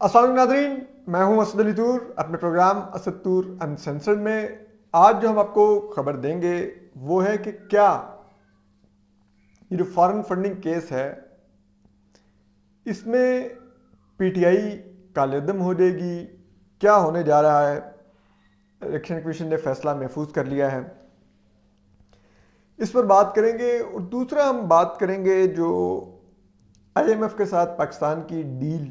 अस्सलाम वालेकुम नादरीन, मैं हूं असद अली तूर। अपने प्रोग्राम असद तूर अनसेंसर्ड में आज जो हम आपको खबर देंगे वो है कि क्या ये जो फॉरेन फंडिंग केस है इसमें पीटीआई कालेदम हो जाएगी, क्या होने जा रहा है। इलेक्शन कमीशन ने फैसला महफूज कर लिया है, इस पर बात करेंगे। और दूसरा हम बात करेंगे जो आईएमएफ के साथ पाकिस्तान की डील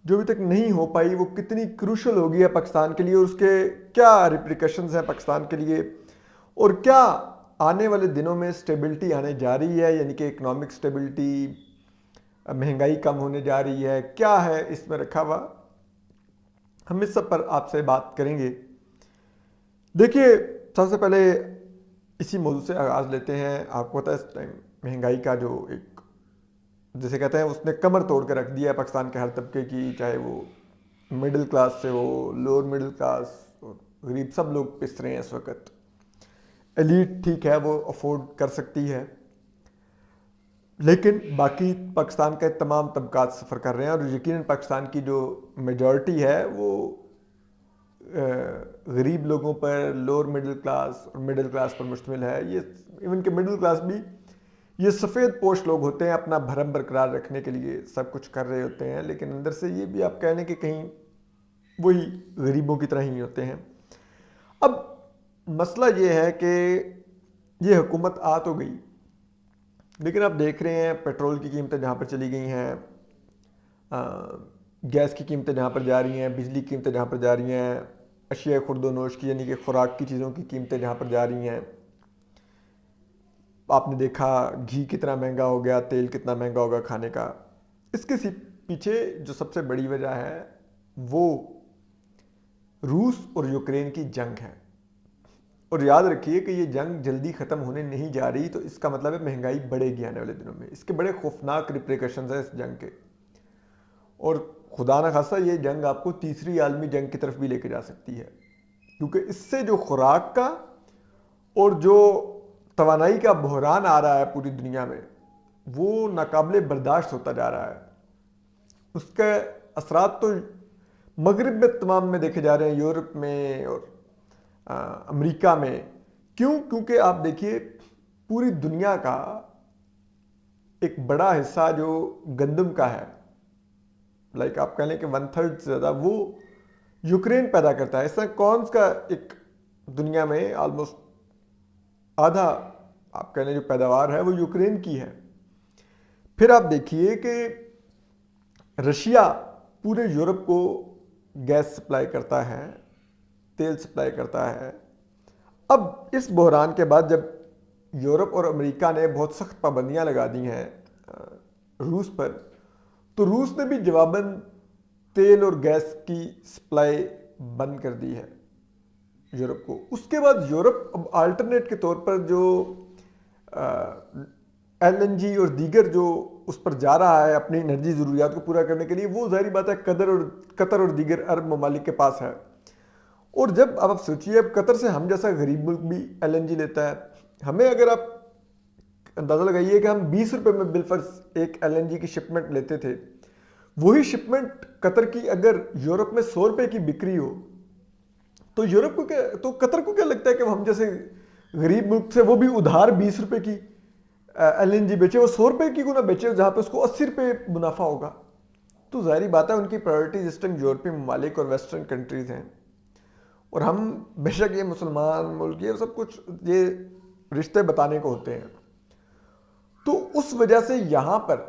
जो अभी तक नहीं हो पाई वो कितनी क्रूशल होगी है पाकिस्तान के लिए, और उसके क्या रिप्रिकॉशंस हैं पाकिस्तान के लिए, और क्या आने वाले दिनों में स्टेबिलिटी आने जा रही है, यानी कि इकोनॉमिक स्टेबिलिटी, महंगाई कम होने जा रही है, क्या है इसमें रखा हुआ। हम इस सब पर आपसे बात करेंगे। देखिए, सबसे पहले इसी मौजूद से आगाज़ लेते हैं। आपको पता है इस टाइम महंगाई का जो एक, जैसे कहते हैं, उसने कमर तोड़ कर रख दिया है पाकिस्तान के हर तबके की, चाहे वो मिडिल क्लास से हो, लोअर मिडिल क्लास, और गरीब सब लोग पिस रहे हैं इस वक्त। एलीट ठीक है, वो अफोर्ड कर सकती है, लेकिन बाकी पाकिस्तान के तमाम तबकात सफ़र कर रहे हैं। और यकीनन पाकिस्तान की जो मेजॉरिटी है वो गरीब लोगों पर, लोअर मिडिल क्लास और मिडिल क्लास पर मुश्तमिल है। ये इवन के मिडिल क्लास भी ये सफ़ेद पोश लोग होते हैं, अपना भरम बरकरार रखने के लिए सब कुछ कर रहे होते हैं, लेकिन अंदर से ये भी आप कह लें कि कहीं वही गरीबों की तरह ही होते हैं। अब मसला ये है कि ये हुकूमत आ तो गई, लेकिन आप देख रहे हैं पेट्रोल की कीमतें जहाँ पर चली गई हैं, गैस की कीमतें जहाँ पर जा रही हैं, बिजली की कीमतें जहाँ पर जा रही हैं, अशिया खुर्दोनोश की यानी कि खुराक की चीज़ों की कीमतें जहाँ पर जा रही हैं। आपने देखा घी कितना महंगा हो गया, तेल कितना महंगा होगा खाने का। इसके पीछे जो सबसे बड़ी वजह है वो रूस और यूक्रेन की जंग है। और याद रखिए कि ये जंग जल्दी ख़त्म होने नहीं जा रही, तो इसका मतलब है महंगाई बढ़ेगी आने वाले दिनों में। इसके बड़े खौफनाक रिप्रिकॉशंस हैं इस जंग के, और खुदा न खासा ये जंग आपको तीसरी आलमी जंग की तरफ भी लेके जा सकती है, क्योंकि इससे जो खुराक का और जो तवानाई का बहरान आ रहा है पूरी दुनिया में, वो नाकाबिले बर्दाश्त होता जा रहा है। उसके असरात तो मगरिब में तमाम में देखे जा रहे हैं, यूरोप में और अमेरिका में। क्यों? क्योंकि आप देखिए पूरी दुनिया का एक बड़ा हिस्सा जो गंदम का है, लाइक आप कह लें कि 1/3 से ज़्यादा वो यूक्रेन पैदा करता है। इस तरह कॉर्न्स का एक दुनिया में ऑलमोस्ट आधा आप कह लें जो पैदावार है वो यूक्रेन की है। फिर आप देखिए कि रशिया पूरे यूरोप को गैस सप्लाई करता है, तेल सप्लाई करता है। अब इस बहरान के बाद जब यूरोप और अमेरिका ने बहुत सख्त पाबंदियां लगा दी हैं रूस पर, तो रूस ने भी जवाबन तेल और गैस की सप्लाई बंद कर दी है यूरोप को। उसके बाद यूरोप अब अल्टरनेट के तौर पर जो एलएनजी और दीगर जो उस पर जा रहा है अपनी एनर्जी ज़रूरियात को पूरा करने के लिए, वो ज़ाहिर बात है कतर और दीगर अरब ममालिक के पास है। और जब अब आप सोचिए, अब कतर से हम जैसा गरीब मुल्क भी एलएनजी लेता है, हमें अगर आप अंदाज़ा लगाइए कि हम 20 रुपये में बिलफर्ज एक एलएनजी की शिपमेंट लेते थे, वही शिपमेंट कतर की अगर यूरोप में 100 रुपये की बिक्री हो, तो यूरोप को क्या, तो कतर को क्या लगता है कि हम जैसे गरीब मुल्क से वो भी उधार 20 रुपये की एलएनजी बेचे, वो 100 रुपये की को ना बेचे जहाँ पे उसको 80 रुपये मुनाफा होगा। तो जाहिर बात है उनकी प्रायोरिटी सिस्टम यूरोपीय ममालिक और वेस्टर्न कंट्रीज़ हैं, और हम बेशक ये मुसलमान मुल्क ये सब कुछ ये रिश्ते बताने को होते हैं। तो उस वजह से यहाँ पर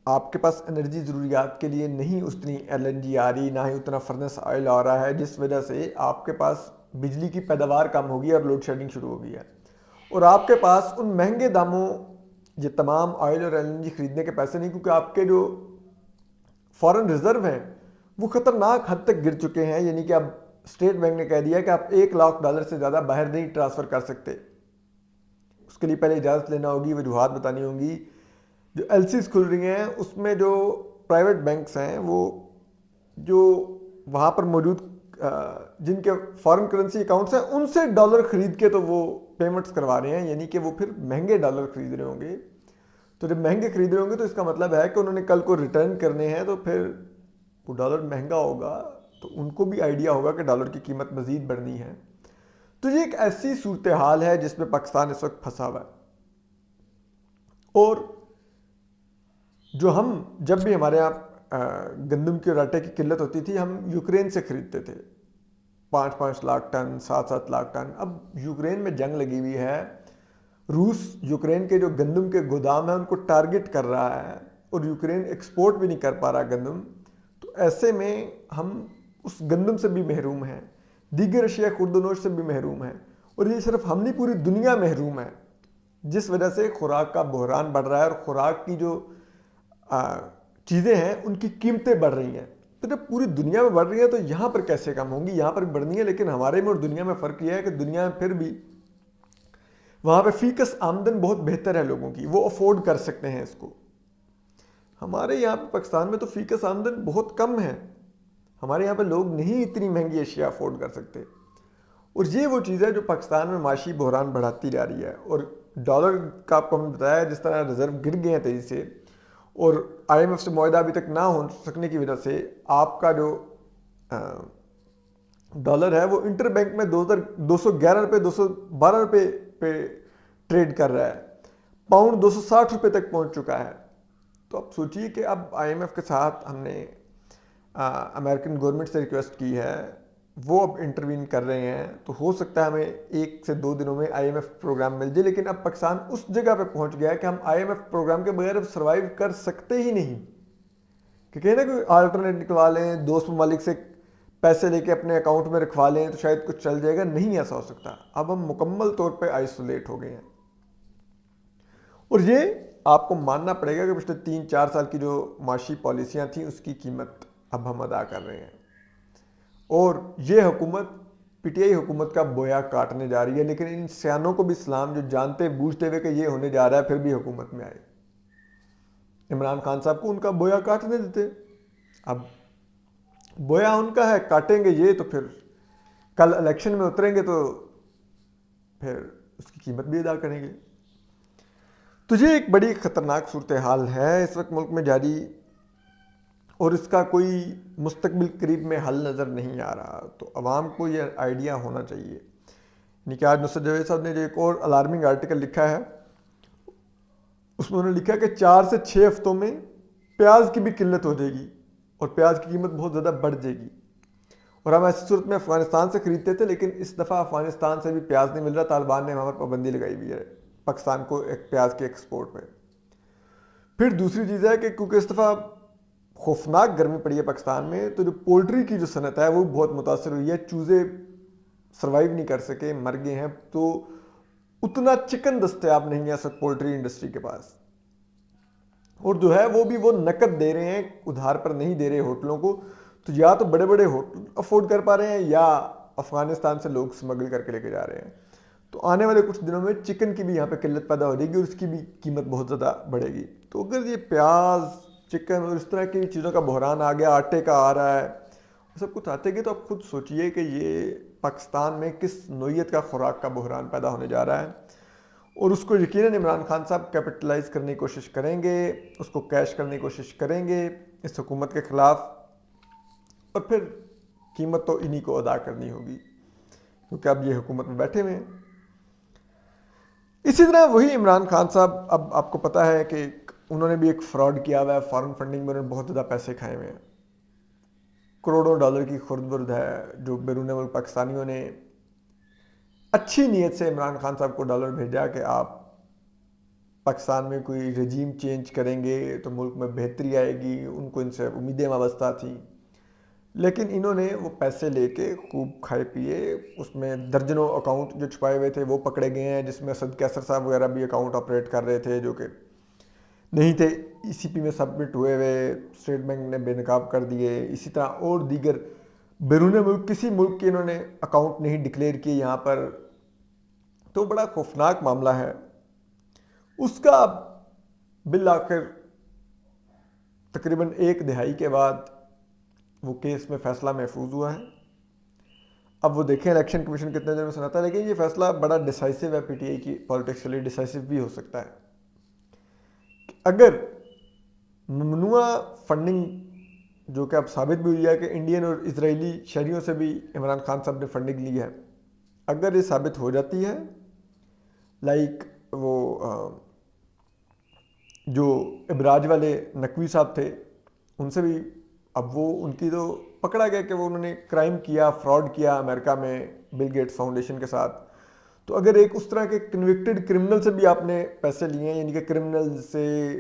आपके पास एनर्जी ज़रूरियात के लिए नहीं उतनी एलएनजी आ रही, ना ही उतना फर्नेस ऑयल आ रहा है, जिस वजह से आपके पास बिजली की पैदावार कम होगी और लोड शेडिंग शुरू हो गई है। और आपके पास उन महंगे दामों ये तमाम ऑयल और एलएनजी खरीदने के पैसे नहीं, क्योंकि आपके जो फॉरेन रिजर्व हैं वो ख़तरनाक हद तक गिर चुके हैं। यानी कि अब स्टेट बैंक ने कह दिया कि आप $1 लाख से ज़्यादा बाहर नहीं ट्रांसफ़र कर सकते। उसके लिए पहले इजाज़त लेना होगी, वजूहात बतानी होंगी। जो एलसीज खुल रही हैं उसमें जो प्राइवेट बैंक्स हैं वो जो वहाँ पर मौजूद जिनके फॉरेन करेंसी अकाउंट्स हैं उनसे डॉलर ख़रीद के तो वो पेमेंट्स करवा रहे हैं, यानी कि वो फिर महंगे डॉलर ख़रीद रहे होंगे। तो जब महंगे खरीद रहे होंगे तो इसका मतलब है कि उन्होंने कल को रिटर्न करने हैं, तो फिर وہ ڈالر مہنگا ہوگا تو ان کو بھی آئیڈیا ہوگا کہ ڈالر کی قیمت مزید بڑھنی ہے. تو یہ ایک ایسی صورتحال ہے جس میں پاکستان اس وقت پھنسا ہوا ہے. اور جو ہم جب بھی ہمارے یہاں گندم کی اور آٹے کی قلت ہوتی تھی ہم یوکرین سے خریدتے تھے 5-5 لاکھ ٹن 7-7 لاکھ ٹن. اب یوکرین میں جنگ لگی ہوئی ہے, روس یوکرین کے جو گندم کے گودام ہیں ان کو ٹارگٹ کر رہا ہے اور یوکرین ایکسپورٹ بھی نہیں کر پا رہا گندم. تو ایسے میں ہم اس گندم سے بھی محروم ہیں, دیگر اشیاء خوردونوش سے بھی محروم ہیں, اور یہ صرف ہم نہیں پوری دنیا محروم ہے, جس وجہ سے خوراک کا بحران بڑھ رہا ہے اور خوراک کی جو چیزیں ہیں ان کی قیمتیں بڑھ رہی ہیں. تو جب پوری دنیا میں بڑھ رہی ہے تو یہاں پر کیسے کم ہوں گی؟ یہاں پر بڑھنی ہے, لیکن ہمارے میں اور دنیا میں فرق یہ ہے کہ دنیا میں پھر بھی وہاں پہ فی کس آمدن بہت بہتر ہے لوگوں کی, وہ افورڈ کر سکتے ہیں اس کو. ہمارے یہاں پہ پاکستان میں تو فی کس آمدن بہت کم ہے, ہمارے یہاں پہ لوگ نہیں اتنی مہنگی اشیاء افورڈ کر سکتے. اور یہ وہ چیز ہے جو پاکستان میں معاشی بحران بڑھاتی جا رہی ہے. اور ڈالر کا آپ کو ہم نے بتایا جس طرح ریزرو گر گئے ہیں تیزی سے, اور آئی ایم ایف سے معاہدہ ابھی تک نہ ہو سکنے کی وجہ سے آپ کا جو ڈالر ہے وہ انٹر بینک میں 211 روپے 212 روپے پہ ٹریڈ کر رہا ہے, پاؤنڈ 260 روپے تک پہنچ چکا ہے. تو اب سوچئے کہ اب آئی ایم ایف کے ساتھ ہم نے امریکن گورنمنٹ سے ریکویسٹ کی ہے, وہ اب انٹروین کر رہے ہیں, تو ہو سکتا ہے ہمیں 1 سے 2 دنوں میں آئی ایم ایف پروگرام مل جائے. لیکن اب پاکستان اس جگہ پہ پہنچ گیا ہے کہ ہم آئی ایم ایف پروگرام کے بغیر اب سروائیو کر سکتے ہی نہیں, کہ کہیں نا کوئی آلٹرنیٹ نکلوا لیں, دوست ممالک سے پیسے لے کے اپنے اکاؤنٹ میں رکھوا لیں تو شاید کچھ چل جائے گا. نہیں ایسا ہو سکتا, اب ہم مکمل طور پہ آئسولیٹ ہو گئے ہیں. اور یہ آپ کو ماننا پڑے گا کہ پچھلے 3-4 سال کی جو معاشی پالیسیاں تھیں اس کی قیمت اب ہم ادا کر رہے ہیں. اور یہ حکومت پی ٹی آئی حکومت کا بویا کاٹنے جا رہی ہے, لیکن ان سیانوں کو بھی سلام جو جانتے بوجھتے ہوئے کہ یہ ہونے جا رہا ہے پھر بھی حکومت میں آئے. عمران خان صاحب کو ان کا بویا کاٹنے دیتے, اب بویا ان کا ہے, کاٹیں گے یہ تو پھر کل الیکشن میں اتریں گے تو پھر اس کی قیمت بھی ادا کریں گے. تو یہ ایک بڑی خطرناک صورتحال ہے اس وقت ملک میں جاری, اور اس کا کوئی مستقبل قریب میں حل نظر نہیں آ رہا. تو عوام کو یہ آئیڈیا ہونا چاہیے. یعنی کہ آج نصرت جاوید صاحب نے جو ایک اور الارمنگ آرٹیکل لکھا ہے, اس میں انہوں نے لکھا کہ 4 سے 6 ہفتوں میں پیاز کی بھی قلت ہو جائے گی اور پیاز کی قیمت بہت زیادہ بڑھ جائے گی. اور ہم ایسی صورت میں افغانستان سے خریدتے تھے, لیکن اس دفعہ افغانستان سے بھی پیاز نہیں مل رہا. طالبان نے وہاں پر پابندی لگائی ہوئی ہے پاکستان کو ایک پیاز کے ایکسپورٹ پہ. پھر دوسری چیز ہے کہ کیونکہ اس دفعہ خوفناک گرمی پڑی ہے پاکستان میں, تو جو پولٹری کی جو صنعت ہے وہ بہت متاثر ہوئی ہے. چوزے سروائیو نہیں کر سکے, مر گئے ہیں, تو اتنا چکن دستیاب نہیں ہے اس وقت پولٹری انڈسٹری کے پاس. اور جو ہے وہ بھی وہ نقد دے رہے ہیں, ادھار پر نہیں دے رہے ہوٹلوں کو. تو یا تو بڑے بڑے ہوٹل افورڈ کر پا رہے ہیں یا افغانستان سے لوگ سمگل کر کے لے کے جا رہے ہیں. تو آنے والے کچھ دنوں میں چکن کی بھی یہاں پہ قلت پیدا ہو جائے گی اور اس کی بھی قیمت بہت زیادہ بڑھے گی. تو اگر یہ پیاز چکن اور اس طرح کی چیزوں کا بحران آ گیا, آٹے کا آ رہا ہے, سب کچھ آتے گئے, تو آپ خود سوچئے کہ یہ پاکستان میں کس نوعیت کا خوراک کا بحران پیدا ہونے جا رہا ہے. اور اس کو یقیناً عمران خان صاحب کیپٹلائز کرنے کی کوشش کریں گے, اس کو کیش کرنے کی کوشش کریں گے اس حکومت کے خلاف, اور پھر قیمت تو انہی کو ادا کرنی ہوگی کیونکہ اب یہ حکومت میں بیٹھے ہوئے ہیں. اسی طرح وہی عمران خان صاحب, اب آپ کو پتہ ہے کہ انہوں نے بھی ایک فراڈ کیا ہوا ہے, فارن فنڈنگ میں انہوں نے بہت زیادہ پیسے کھائے ہوئے ہیں, کروڑوں ڈالر کی خرد برد ہے جو بیرون ملک پاکستانیوں نے اچھی نیت سے عمران خان صاحب کو ڈالر بھیجا کہ آپ پاکستان میں کوئی رجیم چینج کریں گے تو ملک میں بہتری آئے گی, ان کو ان سے امیدیں وابستہ تھیں. لیکن انہوں نے وہ پیسے لے کے خوب کھائے پیے, اس میں درجنوں اکاؤنٹ جو چھپائے ہوئے تھے وہ پکڑے گئے ہیں, جس میں اسد کیسر صاحب وغیرہ بھی اکاؤنٹ آپریٹ کر رہے تھے جو کہ نہیں تھے, ای سی پی میں سبمٹ ہوئے ہوئے, اسٹیٹ بینک نے بے نقاب کر دیے. اسی طرح اور دیگر بیرون ملک کسی ملک کے انہوں نے اکاؤنٹ نہیں ڈکلیئر کیے یہاں پر. تو بڑا خوفناک معاملہ ہے. اس کا بالآخر تقریباً 1 دہائی کے بعد وہ کیس میں فیصلہ محفوظ ہوا ہے. اب وہ دیکھیں الیکشن کمیشن کتنے دیر میں سناتا ہے, لیکن یہ فیصلہ بڑا ڈیسائسو ہے پی ٹی آئی کی پالیٹکس کے لیے, ڈیسائسو بھی ہو سکتا ہے. اگر ممنوع فنڈنگ जो कि अब साबित भी हुई है कि इंडियन और इजरायली शहरियों से भी इमरान खान साहब ने फंडिंग ली है। अगर ये साबित हो जाती है, लाइक वो जो इबराज वाले नकवी साहब थे, उनसे भी अब वो उनकी तो पकड़ा गया कि वो उन्होंने क्राइम किया, फ्रॉड किया अमेरिका में बिल गेट्स फाउंडेशन के साथ। तो अगर एक उस तरह के कन्विक्टेड क्रिमिनल से भी आपने पैसे लिए हैं, यानी कि क्रिमिनल से,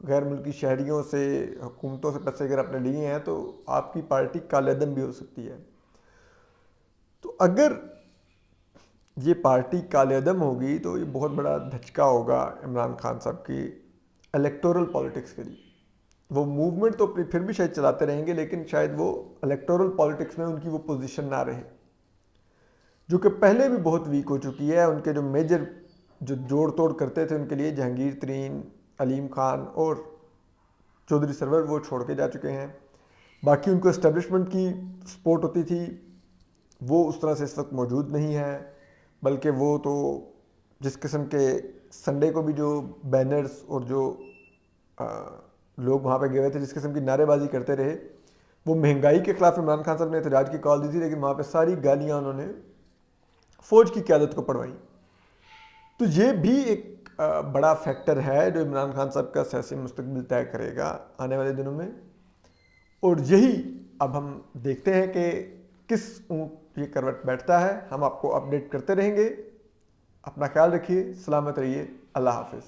गैर मुल्की शहरियों से, हुकूमतों से पैसे अगर आपने लिए हैं, तो आपकी पार्टी कालेदम भी हो सकती है। तो अगर ये पार्टी कालेदम होगी तो ये बहुत बड़ा धचका होगा इमरान खान साहब की इलेक्टोरल पॉलिटिक्स के लिए। वो मूवमेंट तो फिर भी शायद चलाते रहेंगे, लेकिन शायद वो इलेक्टोरल पॉलिटिक्स में उनकी वो पोजीशन ना रहे, जो कि पहले भी बहुत वीक हो चुकी है। उनके जो मेजर जो जोड़ तोड़ करते थे उनके लिए जहांगीर तरीन, अलीम खान और चौधरी सरवर, वो छोड़ के जा चुके हैं। बाकी उनको एस्टेब्लिशमेंट की सपोर्ट होती थी, वो उस तरह से इस वक्त मौजूद नहीं है। बल्कि वो तो जिस किस्म के संडे को भी जो बैनर्स और जो लोग वहाँ पे गए हुए थे, जिस किस्म की नारेबाजी करते रहे, वो महंगाई के खिलाफ इमरान खान साहब ने एहतजाज की कॉल दी थी, लेकिन वहाँ पे सारी गालियाँ उन्होंने फौज की क़यादत को पढ़वाई। तो ये भी एक बड़ा फैक्टर है जो इमरान खान साहब का सियासी मुस्तकबिल तय करेगा आने वाले दिनों में। और यही अब हम देखते हैं कि किस ऊँट ये करवट बैठता है। हम आपको अपडेट करते रहेंगे। अपना ख्याल रखिए, सलामत रहिए, अल्लाह हाफिज़।